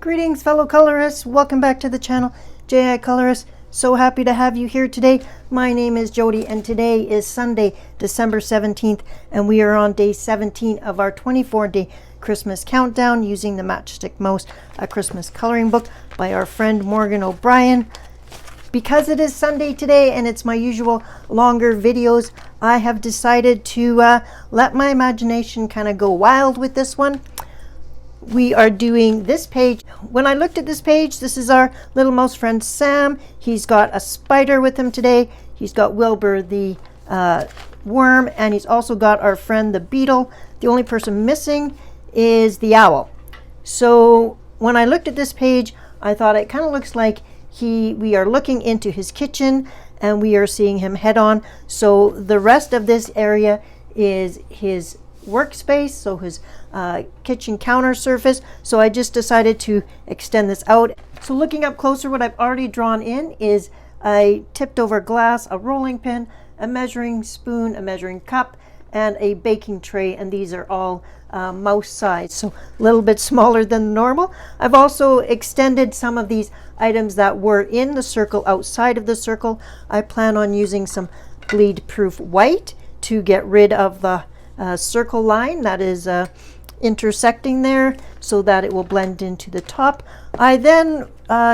Greetings fellow colorists, welcome back to the channel, J.I. Colorist. So happy to have you here today. My name is Jody and today is Sunday, December 17th, and we are on day 17 of our 24-day Christmas countdown using the Matchstick Mouse Christmas coloring book by our friend Morgan O'Brien. Because it is Sunday today and it's my usual longer videos, I have decided to let my imagination kind of go wild with this one. We are doing this page. When I looked at this page, this is our little mouse friend Sam. He's got a spider with him today. He's got Wilbur the worm, and he's also got our friend the beetle. The only person missing is the owl. So when I looked at this page, I thought it kind of looks like we are looking into his kitchen and we are seeing him head on. So the rest of this area is his workspace, so his kitchen counter surface. So I just decided to extend this out. So looking up closer, what I've already drawn in is a tipped over glass, a rolling pin, a measuring spoon, a measuring cup, and a baking tray, and these are all mouse size, so a little bit smaller than normal. I've also extended some of these items that were in the circle outside of the circle. I plan on using some bleed proof white to get rid of the circle line that is intersecting there so that it will blend into the top. I then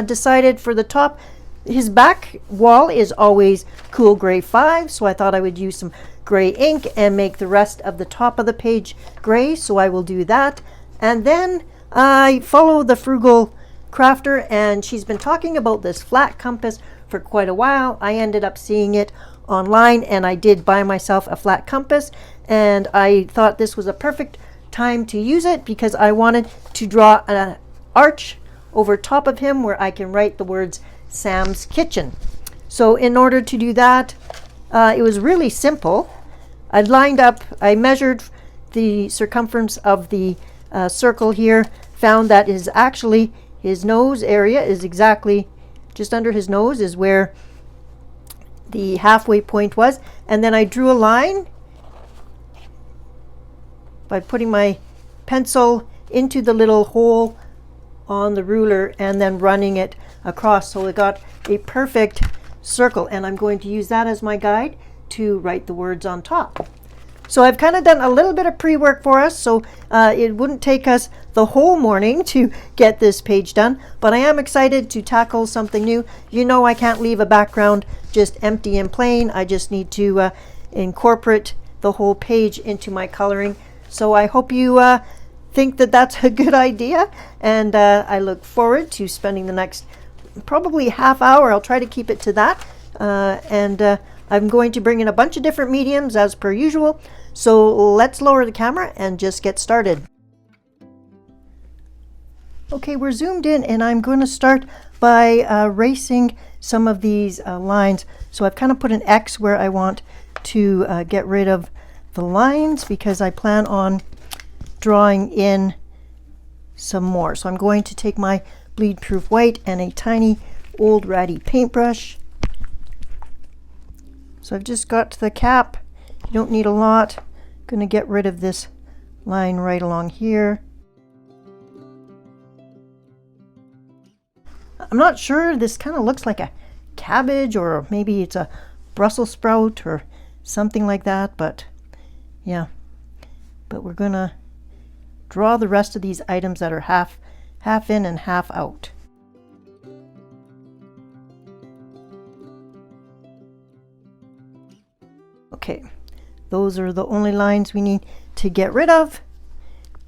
decided for the top, his back wall is always cool gray 5, so I thought I would use some gray ink and make the rest of the top of the page gray, so I will do that. And then I follow the frugal crafter, and she's been talking about this flat compass for quite a while. I ended up seeing it online and I did buy myself a flat compass, and I thought this was a perfect time to use it because I wanted to draw an arch over top of him where I can write the words Sam's Kitchen. So in order to do that, it was really simple. I measured the circumference of the circle here, found that is actually his nose area is exactly just under his nose is where the halfway point was, and then I drew a line by putting my pencil into the little hole on the ruler and then running it across, so it got a perfect circle, and I'm going to use that as my guide to write the words on top. So I've kind of done a little bit of pre-work for us, so it wouldn't take us the whole morning to get this page done, but I am excited to tackle something new. You know, I can't leave a background just empty and plain. I just need to incorporate the whole page into my coloring. So I hope you think that that's a good idea, and I look forward to spending the next probably half hour. I'll try to keep it to that, and I'm going to bring in a bunch of different mediums as per usual. So let's lower the camera and just get started. Okay, we're zoomed in and I'm going to start by erasing some of these lines. So I've kind of put an X where I want to get rid of the lines because I plan on drawing in some more. So I'm going to take my bleed proof white and a tiny old ratty paintbrush. So I've just got to the cap. You don't need a lot. I'm going to get rid of this line right along here. I'm not sure, this kind of looks like a cabbage, or maybe it's a Brussels sprout or something like that, but yeah. But we're going to draw the rest of these items that are half in and half out. Okay, those are the only lines we need to get rid of.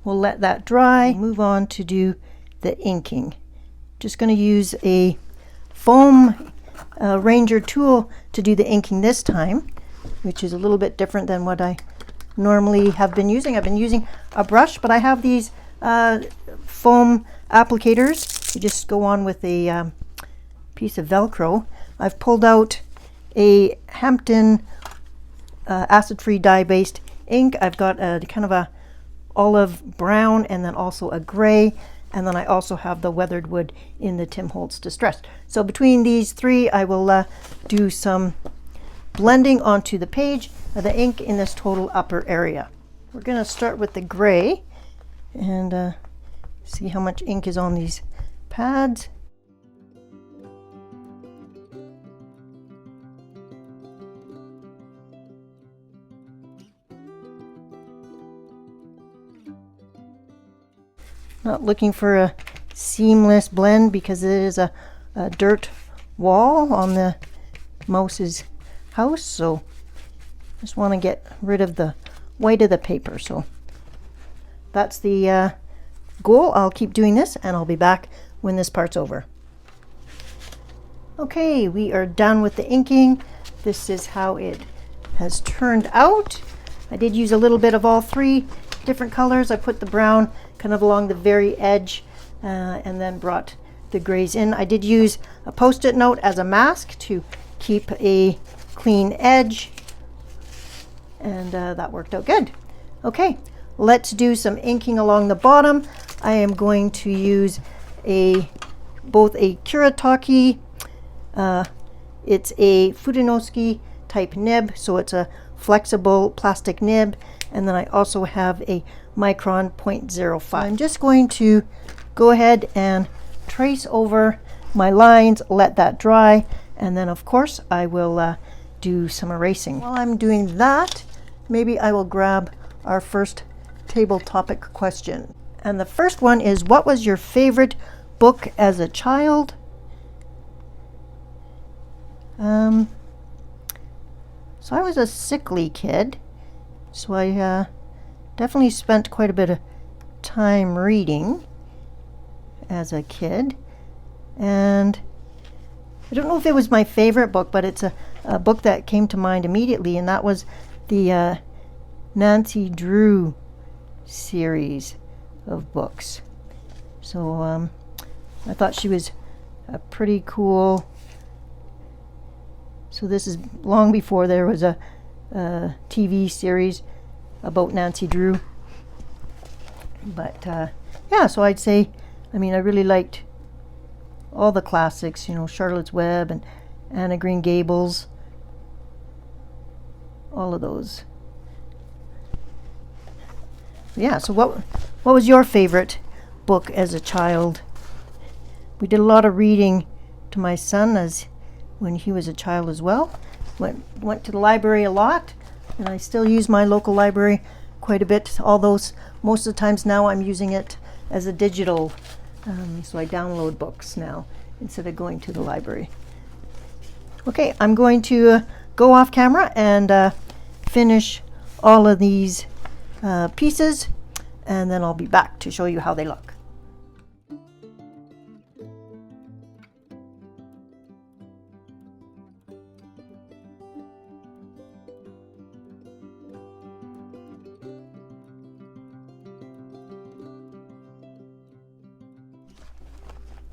We'll let that dry. Move on to do the inking. Just going to use a foam Ranger tool to do the inking this time, which is a little bit different than what I normally have been using. I've been using a brush, but I have these foam applicators. You just go on with a piece of Velcro. I've pulled out a Hampton acid-free dye-based ink. I've got a kind of a olive brown and then also a gray, and then I also have the weathered wood in the Tim Holtz Distressed. So between these three I will do some blending onto the page of the ink in this total upper area. We're going to start with the gray and see how much ink is on these pads. Not looking for a seamless blend because it is a dirt wall on the mouse's house, so just want to get rid of the white of the paper. So that's the goal. I'll keep doing this and I'll be back when this part's over. Okay, we are done with the inking. This is how it has turned out. I did use a little bit of all three different colors. I put the brown kind of along the very edge and then brought the grays in. I did use a post-it note as a mask to keep a clean edge, and that worked out good. Okay, let's do some inking along the bottom. I am going to use both a Kuretake, it's a Fudenosuke type nib, so it's a flexible plastic nib, and then I also have a Micron 0.05. I'm just going to go ahead and trace over my lines, let that dry, and then of course I will do some erasing. While I'm doing that, maybe I will grab our first table topic question. And the first one is, what was your favorite book as a child? So I was a sickly kid, so I definitely spent quite a bit of time reading as a kid. And I don't know if it was my favorite book, but it's a book that came to mind immediately, and that was the Nancy Drew series of books. So I thought she was a pretty cool. So this is long before there was a TV series about Nancy Drew. But yeah, so I'd say, I mean, I really liked all the classics, you know, Charlotte's Web and Anne of Green Gables, all of those. Yeah, so what was your favorite book as a child? We did a lot of reading to my son when he was a child as well. Went to the library a lot, and I still use my local library quite a bit, although most of the times now I'm using it as a digital, so I download books now instead of going to the library. Okay, I'm going to go off camera and finish all of these pieces, and then I'll be back to show you how they look.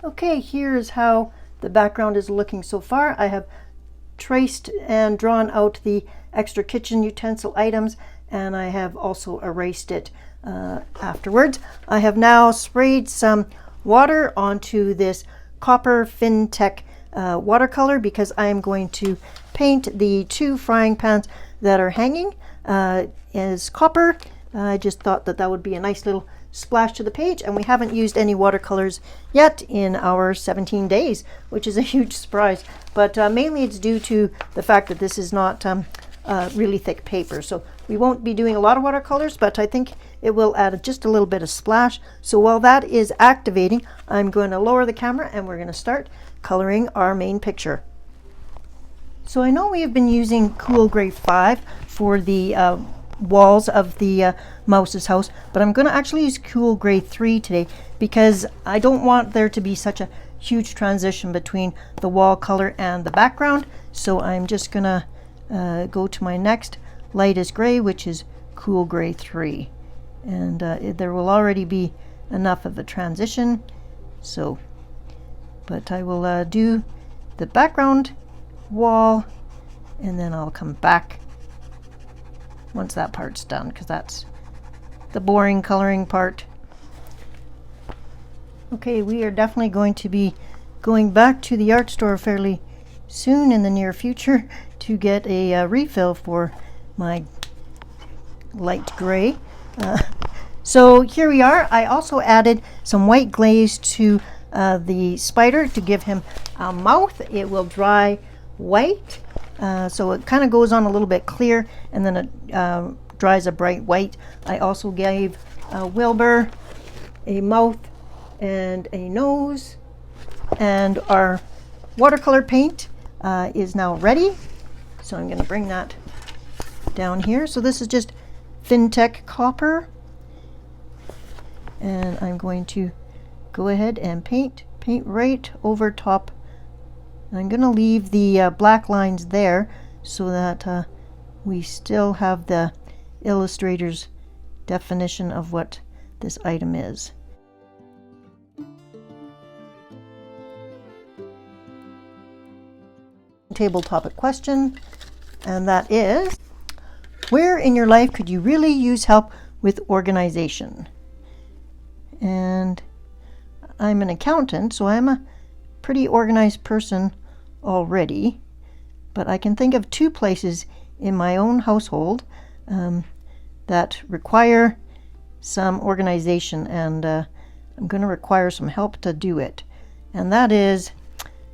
Okay, here's how the background is looking so far. I have traced and drawn out the extra kitchen utensil items, and I have also erased it afterwards. I have now sprayed some water onto this copper FinTech watercolor because I am going to paint the two frying pans that are hanging as copper. I just thought that would be a nice little splash to the page, and we haven't used any watercolors yet in our 17 days, which is a huge surprise, but mainly it's due to the fact that this is not really thick paper, so we won't be doing a lot of watercolors, but I think it will add just a little bit of splash. So while that is activating, I'm going to lower the camera and we're going to start coloring our main picture. So I know we have been using Cool Gray 5 for the walls of the mouse's house, but I'm going to actually use Cool Gray 3 today because I don't want there to be such a huge transition between the wall color and the background. So I'm just going to go to my next lightest gray, which is Cool Gray 3, and there will already be enough of a transition, so but I will do the background wall and then I'll come back once that part's done, because that's the boring coloring part. Okay, we are definitely going to be going back to the art store fairly soon in the near future to get a refill for my light gray. So here we are. I also added some white glaze to the spider to give him a mouth. It will dry white, so it kind of goes on a little bit clear, and then it dries a bright white. I also gave Wilbur a mouth and a nose, and our watercolor paint is now ready. So I'm going to bring that down here. So this is just FinTech copper, and I'm going to go ahead and paint right over top. I'm going to leave the black lines there so that we still have the illustrator's definition of what this item is. Table topic question, and that is, where in your life could you really use help with organization? And I'm an accountant, so I'm a pretty organized person already, but I can think of two places in my own household that require some organization, and I'm going to require some help to do it. And that is,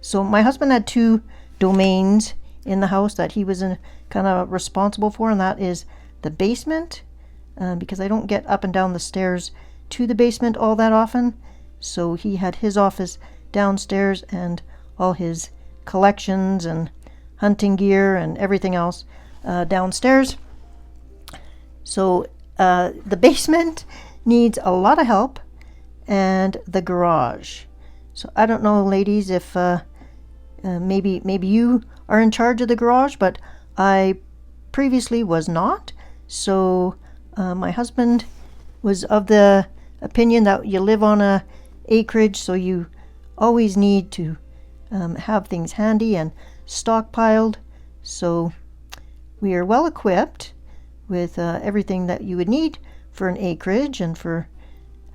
so my husband had two domains in the house that he was kind of responsible for, and that is the basement, because I don't get up and down the stairs to the basement all that often. So he had his office downstairs and all his collections and hunting gear and everything else downstairs. So the basement needs a lot of help, and the garage. So I don't know, ladies, if maybe you are in charge of the garage, but I previously was not. So my husband was of the opinion that you live on a acreage, so you always need to have things handy and stockpiled. So we are well equipped with everything that you would need for an acreage, and for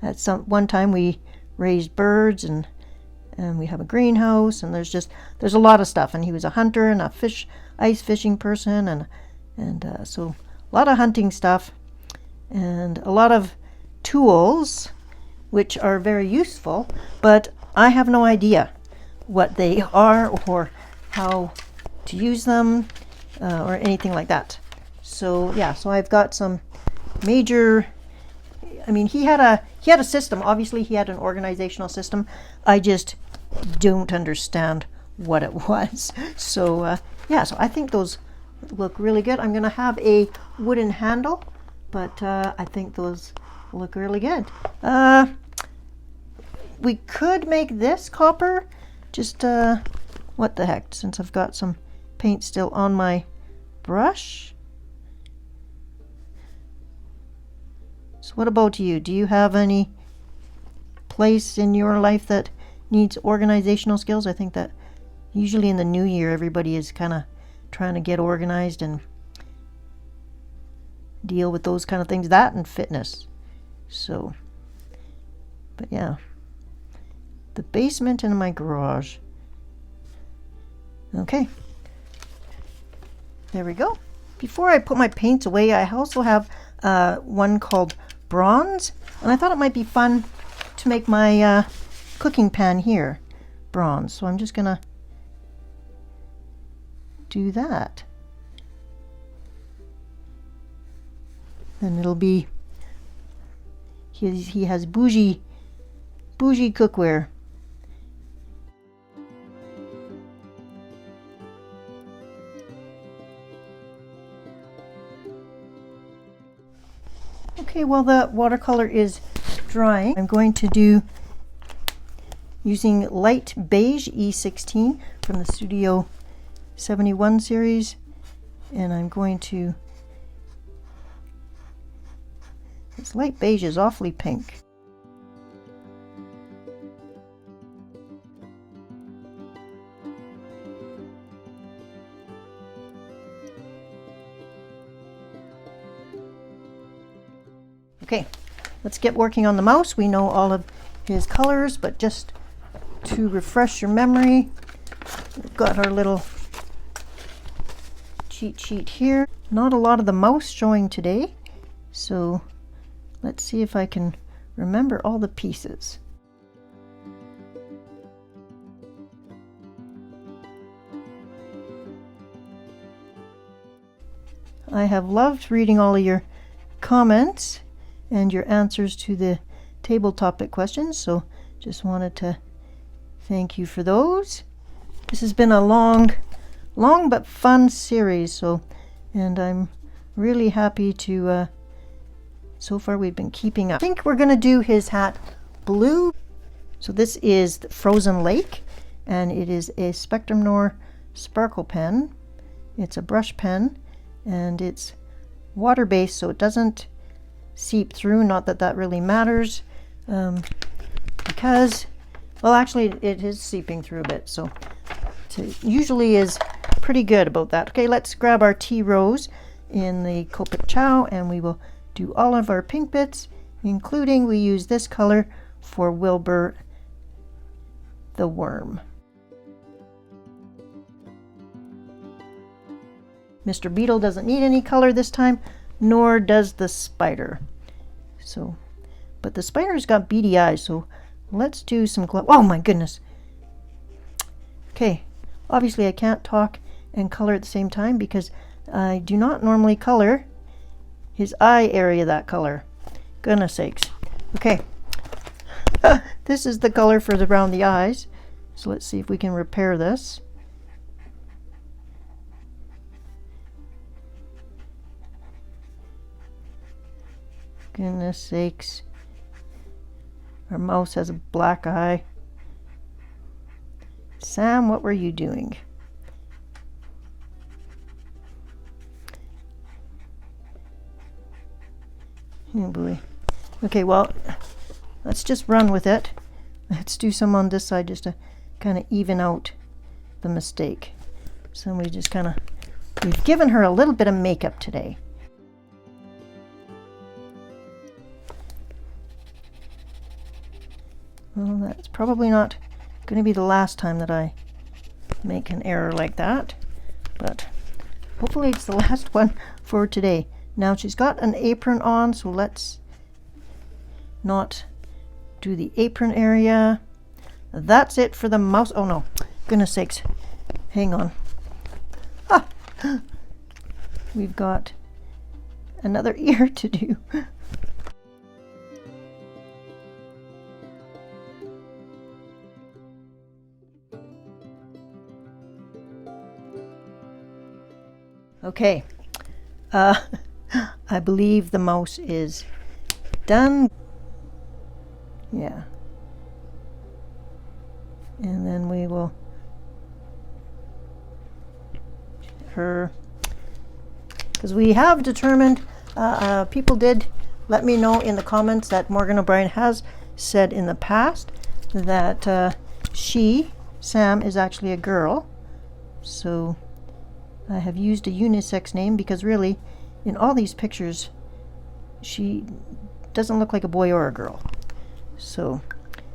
at one time we raised birds, and we have a greenhouse, and there's a lot of stuff. And he was a hunter and a ice fishing person, and so a lot of hunting stuff and a lot of tools, which are very useful, but I have no idea what they are or how to use them or anything like that. So yeah, so I've got some major, I mean, he had a system. Obviously he had an organizational system. I just don't understand what it was. So yeah, so I think those look really good. I'm gonna have a wooden handle, but I think those look really good. We could make this copper, just what the heck, since I've got some paint still on my brush. So what about you? Do you have any place in your life that needs organizational skills? I think that usually in the new year everybody is kind of trying to get organized and deal with those kind of things, that and fitness. So, but yeah, the basement and my garage. Okay, there we go. Before I put my paints away, I also have one called bronze, and I thought it might be fun to make my cooking pan here bronze. So I'm just gonna do that, and it'll be, he has bougie cookware. Okay, well, the watercolor is drying. I'm going to do, using light beige E16 from the Studio 71 series, and I'm going to, this light beige is awfully pink. Okay, let's get working on the mouse. We know all of his colors, but just to refresh your memory, we've got our little cheat sheet here. Not a lot of the mouse showing today, so let's see if I can remember all the pieces. I have loved reading all of your comments and your answers to the table topic questions, so just wanted to thank you for those. This has been a long but fun series, and I'm really happy to so far we've been keeping up. I think we're gonna do his hat blue. So this is the Frozen Lake, and it is a Spectrum Noir sparkle pen. It's a brush pen, and it's water-based, so it doesn't seep through. Not that that really matters, because, well, actually it is seeping through a bit, so it usually is pretty good about that. Okay, let's grab our tea rose in the Copic Chow, and we will do all of our pink bits, including we use this color for Wilbur the worm. Mr. Beetle doesn't need any color this time, nor does the spider. So, but the spider's got beady eyes, so let's do some glow. Oh my goodness. Okay, obviously I can't talk and color at the same time because I do not normally color his eye area that color. Goodness sakes. Okay. This is the color for around the eyes. So let's see if we can repair this. Goodness sakes. Our mouse has a black eye. Sam, what were you doing? Oh boy. Okay, well, let's just run with it. Let's do some on this side just to kind of even out the mistake. So we just kind of, we've given her a little bit of makeup today. Well, that's probably not going to be the last time that I make an error like that, but hopefully it's the last one for today. Now she's got an apron on, so let's not do the apron area. That's it for the mouse. Oh no, goodness sakes. Hang on. Ah! We've got another ear to do. Okay. I believe the mouse is done. Yeah. And then we will her, because we have determined, people did let me know in the comments that Morgan O'Brien has said in the past that Sam, is actually a girl. So I have used a unisex name because really in all these pictures she doesn't look like a boy or a girl. So,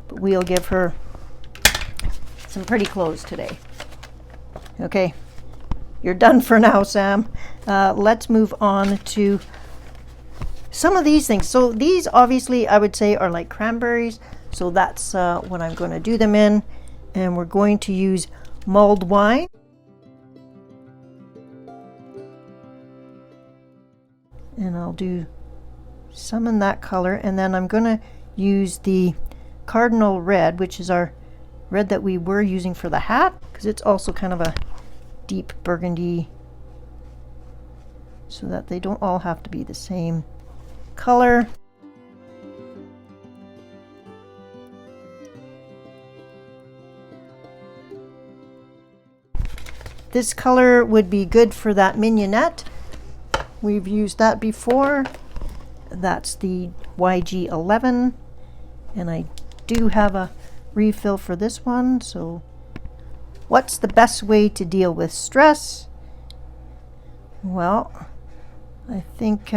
but we'll give her some pretty clothes today. Okay, you're done for now, Sam. Let's move on to some of these things. So these obviously I would say are like cranberries, so that's what I'm going to do them in, and we're going to use mulled wine. And I'll do some in that color, and then I'm going to use the Cardinal Red, which is our red that we were using for the hat, because it's also kind of a deep burgundy, so that they don't all have to be the same color. This color would be good for that mignonette. We've used that before. That's the YG11, and I do have a refill for this one. So what's the best way to deal with stress? Well, I think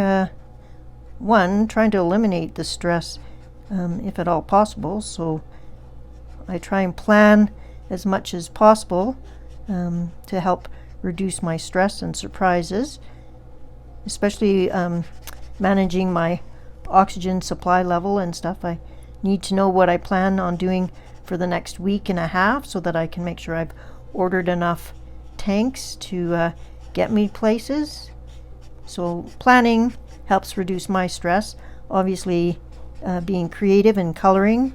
one, trying to eliminate the stress if at all possible. So I try and plan as much as possible to help reduce my stress and surprises, especially managing my oxygen supply level and stuff. I need to know what I plan on doing for the next week and a half so that I can make sure I've ordered enough tanks to get me places. So planning helps reduce my stress. Obviously, being creative and coloring,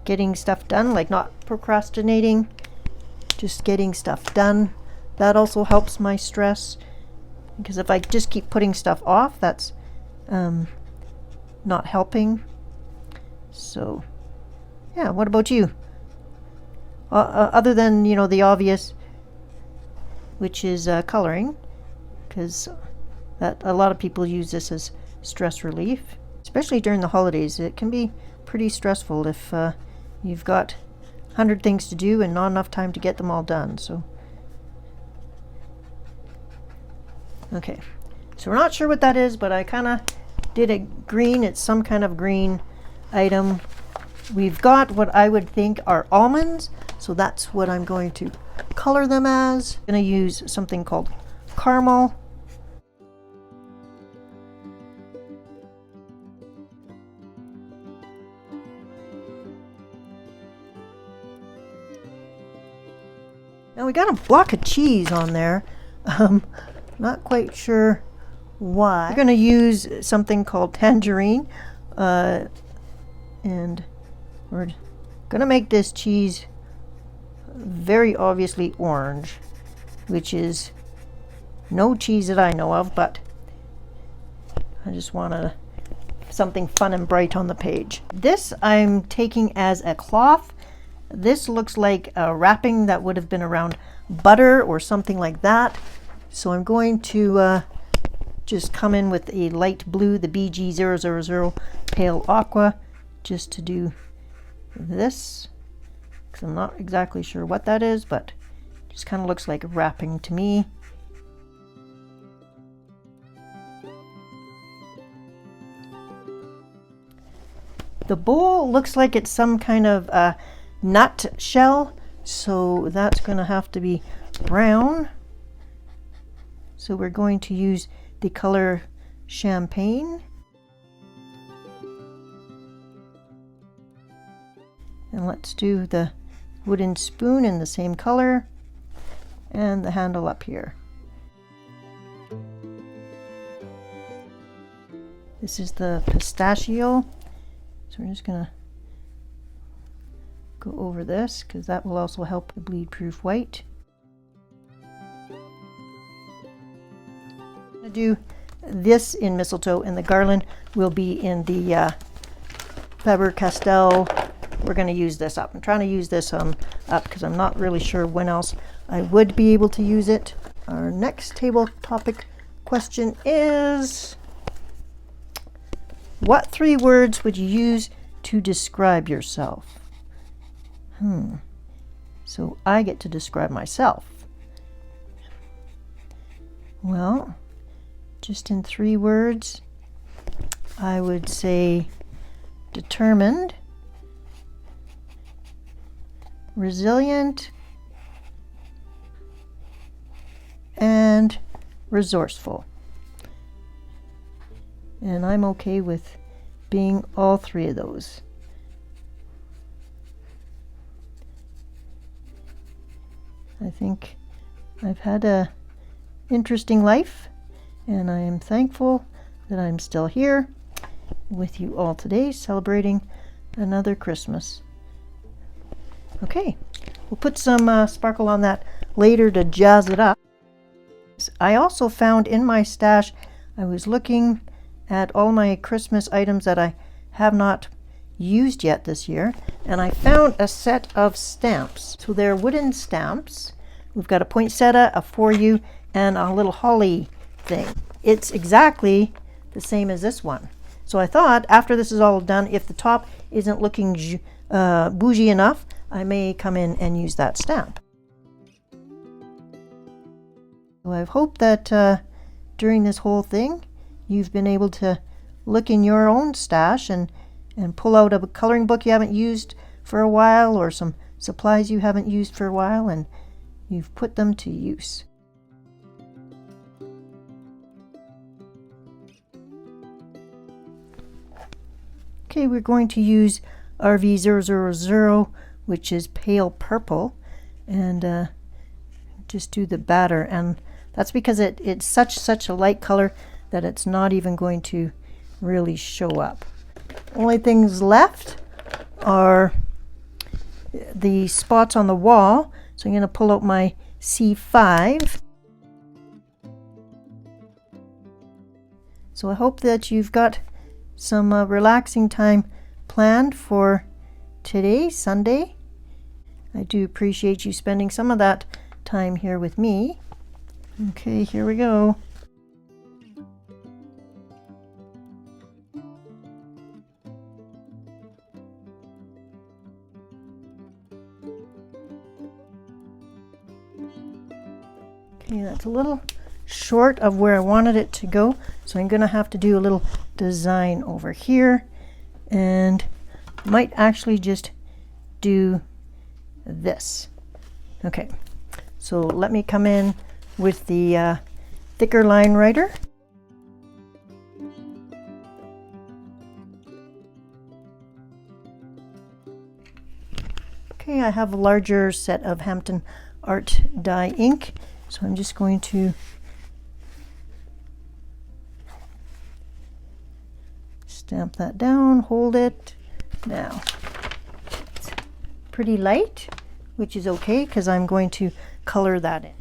getting stuff done, like not procrastinating, just getting stuff done. That also helps my stress, because if I just keep putting stuff off, that's not helping. So yeah, what about you? Other than, you know, the obvious, which is coloring, because that a lot of people use this as stress relief, especially during the holidays. It can be pretty stressful if you've got 100 things to do and not enough time to get them all done. So okay, so we're not sure what that is, but I kind of did a green. It's some kind of green item. We've got what I would think are almonds, so that's what I'm going to color them as. I'm going to use something called caramel. Now we got a block of cheese on there. Not quite sure why. We're going to use something called tangerine, and we're going to make this cheese very obviously orange, which is no cheese that I know of, but I just want something fun and bright on the page. This I'm taking as a cloth. This looks like a wrapping that would have been around butter or something like that. So I'm going to just come in with a light blue, the BG000 Pale Aqua, just to do this, because I'm not exactly sure what that is, but it just kind of looks like wrapping to me. The bowl looks like it's some kind of nut shell, so that's going to have to be brown. So we're going to use the color Champagne. And let's do the wooden spoon in the same color and the handle up here. This is the pistachio. So we're just going to go over this, because that will also help the bleed proof white. I'm going to do this in mistletoe, and the garland will be in the Faber-Castell. We're going to use this up. I'm trying to use this up because I'm not really sure when else I would be able to use it. Our next table topic question is, what 3 words would you use to describe yourself? So I get to describe myself. Well, just in 3 words, I would say determined, resilient, and resourceful. And I'm okay with being all 3 of those. I think I've had a interesting life, and I am thankful that I'm still here with you all today, celebrating another Christmas. Okay, we'll put some sparkle on that later to jazz it up. I also found in my stash, I was looking at all my Christmas items that I have not used yet this year, and I found a set of stamps. So they're wooden stamps. We've got a poinsettia, a for you, and a little holly thing. It's exactly the same as this one. So I thought after this is all done, if the top isn't looking bougie enough, I may come in and use that stamp. So I hope that during this whole thing, you've been able to look in your own stash and pull out a coloring book you haven't used for a while, or some supplies you haven't used for a while, and you've put them to use. Okay, we're going to use RV000, which is pale purple, and just do the batter. And That's because it's such a light color that it's not even going to really show up. Only things left are the spots on the wall. So I'm going to pull out my C5. So I hope that you've got some relaxing time planned for today, Sunday. I do appreciate you spending some of that time here with me. Okay, here we go. Okay, that's a little short of where I wanted it to go, so I'm gonna have to do a little design over here, and might actually just do this. Okay, so let me come in with the thicker line writer. Okay, I have a larger set of Hampton Art dye ink, so I'm just going to stamp that down, hold it. Now, it's pretty light, which is okay because I'm going to color that in.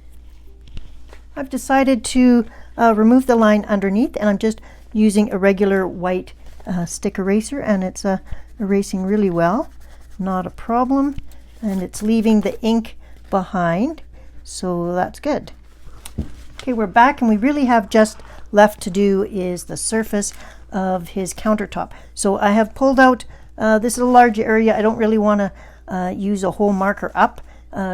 I've decided to remove the line underneath, and I'm just using a regular white stick eraser, and it's erasing really well, not a problem, and it's leaving the ink behind, so that's good. Okay, we're back, and we really have just left to do is the surface of his countertop. So I have pulled out, this is a large area. I don't really want to use a whole marker up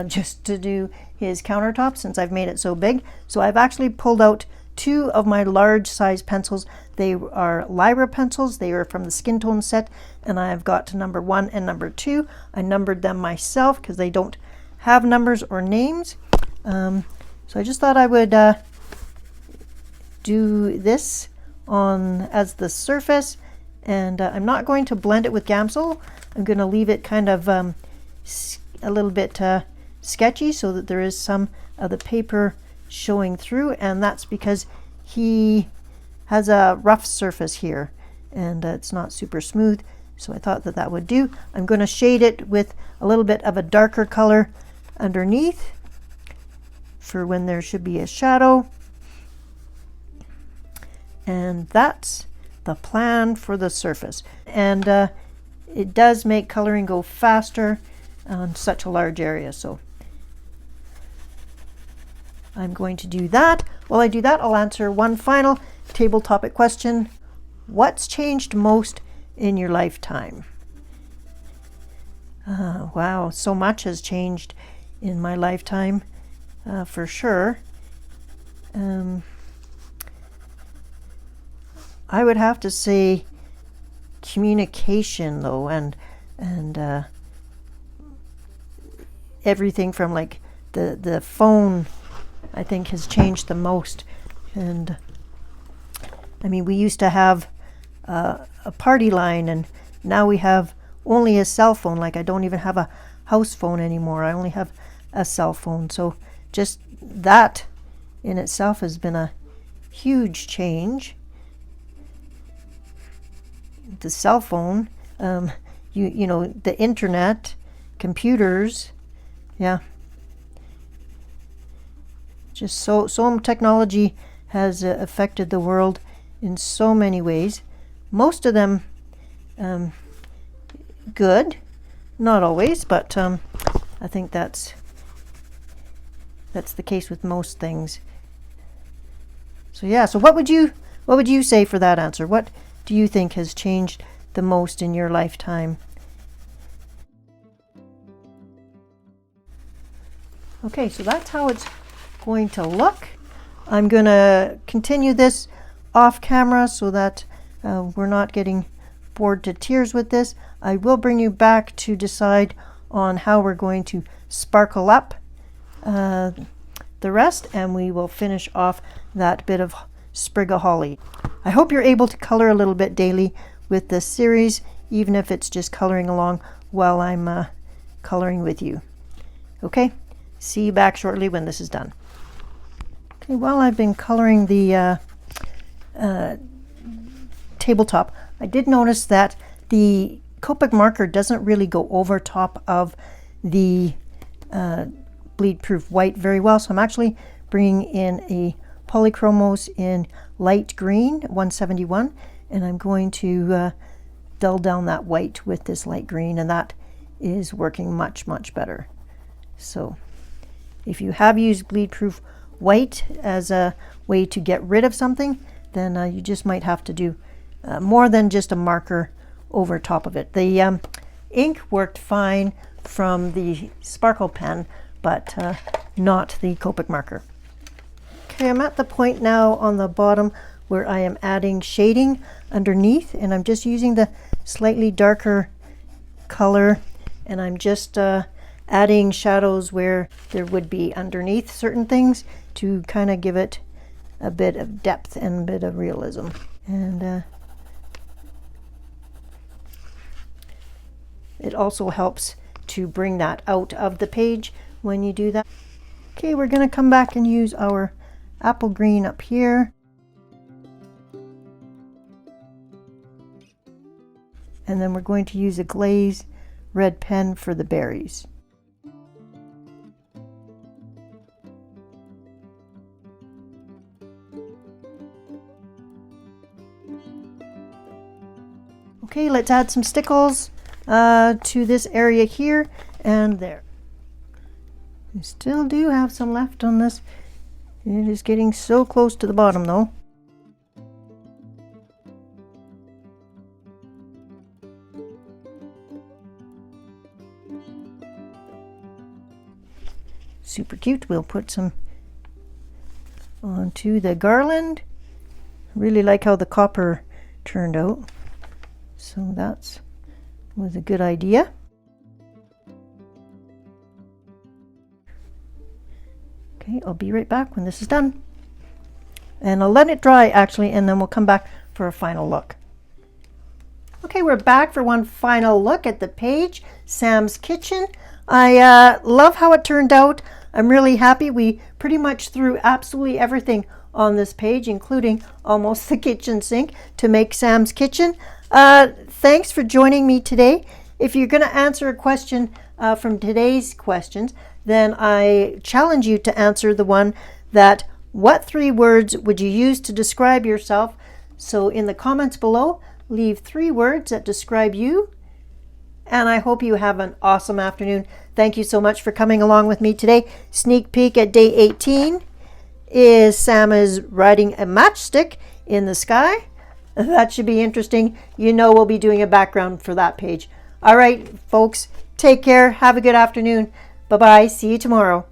just to do his countertop since I've made it so big. So I've actually pulled out 2 of my large size pencils. They are Lyra pencils. They are from the skin tone set, and I've got number 1 and number 2. I numbered them myself because they don't have numbers or names. So I just thought I would do this on as the surface, and I'm not going to blend it with Gamsol. I'm going to leave it kind of a little bit sketchy so that there is some of the paper showing through, and that's because he has a rough surface here and it's not super smooth, so I thought that that would do. I'm going to shade it with a little bit of a darker color underneath for when there should be a shadow. And that's the plan for the surface. And it does make coloring go faster on such a large area. So I'm going to do that. While I do that, I'll answer one final table topic question. What's changed most in your lifetime? Wow, so much has changed in my lifetime, for sure. I would have to say communication, though, and everything from like the phone, I think, has changed the most. And I mean, we used to have a party line, and now we have only a cell phone. Like, I don't even have a house phone anymore. I only have a cell phone. So just that in itself has been a huge change. The cell phone, you know, the internet, computers, yeah. Just so technology has affected the world in so many ways. Most of them good, not always, but I think that's the case with most things. So yeah, so what would you say for that answer? What do you think has changed the most in your lifetime? Okay, so that's how it's going to look. I'm going to continue this off camera so that we're not getting bored to tears with this. I will bring you back to decide on how we're going to sparkle up the rest, and we will finish off that bit of sprig of holly. I hope you're able to color a little bit daily with this series, even if it's just coloring along while I'm coloring with you. Okay, see you back shortly when this is done. Okay, while I've been coloring the tabletop, I did notice that the Copic marker doesn't really go over top of the bleed proof white very well, so I'm actually bringing in a Polychromos in light green 171, and I'm going to dull down that white with this light green, and that is working much better. So if you have used bleed proof white as a way to get rid of something, then you just might have to do more than just a marker over top of it. The ink worked fine from the sparkle pen, but not the Copic marker. Okay, I'm at the point now on the bottom where I am adding shading underneath, and I'm just using the slightly darker color, and I'm just adding shadows where there would be underneath certain things to kind of give it a bit of depth and a bit of realism. And it also helps to bring that out of the page when you do that. Okay, we're going to come back and use our apple green up here. And then we're going to use a glaze red pen for the berries. Okay, let's add some stickles to this area here and there. We still do have some left on this. It is getting so close to the bottom though. Super cute. We'll put some onto the garland. Really like how the copper turned out. So that was a good idea. Okay, I'll be right back when this is done. And I'll let it dry actually, and then we'll come back for a final look. Okay, we're back for one final look at the page, Sam's Kitchen. I love how it turned out. I'm really happy. We pretty much threw absolutely everything on this page, including almost the kitchen sink, to make Sam's Kitchen. Thanks for joining me today. If you're going to answer a question from today's questions, then I challenge you to answer the one that, what 3 words would you use to describe yourself? So in the comments below, leave 3 words that describe you. And I hope you have an awesome afternoon. Thank you so much for coming along with me today. Sneak peek at day 18 is Sam is riding a matchstick in the sky. That should be interesting. You know we'll be doing a background for that page. All right, folks, take care. Have a good afternoon. Bye-bye. See you tomorrow.